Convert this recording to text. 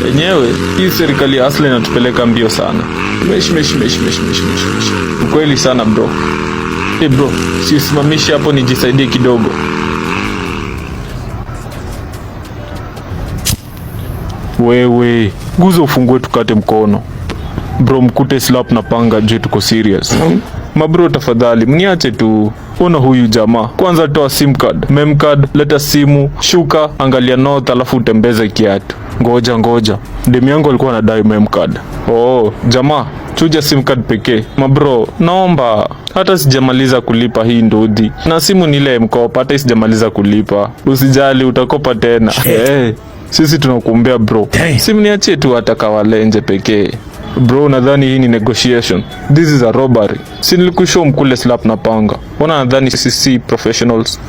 Enyewe hii serikali asli inatupeleka mbio sana. Ukweli sana bro. Bro, sisimamishi hapo nijisaidie kidogo. Wewe, guza ufungue tukate mkono. Bro, mkute slap na panga juu tuko serious. Mabro tafadhali, mniache tu. Ona huyu jamaa. Kwanza toa sim card, mem card, leta simu, shuka, angalia north alafu utembeze kiatu. Ngoja. Demi yangu alikuwa anadai mem card. Oh, jamaa, chuja sim card pekee. Mabro, naomba. Hata sijamaliza kulipa hii ndudi. Na simu nile mkopa, hata sijamaliza kulipa. Usijali, utakopa tena. Sisi tunakuombea bro. Simu niachie tu hata kawalenje pekee. Bro, nadhani hii ni negotiation. This is a robbery. Si nilikushow mkule slap na panga. Wana nadhani sisi professionals.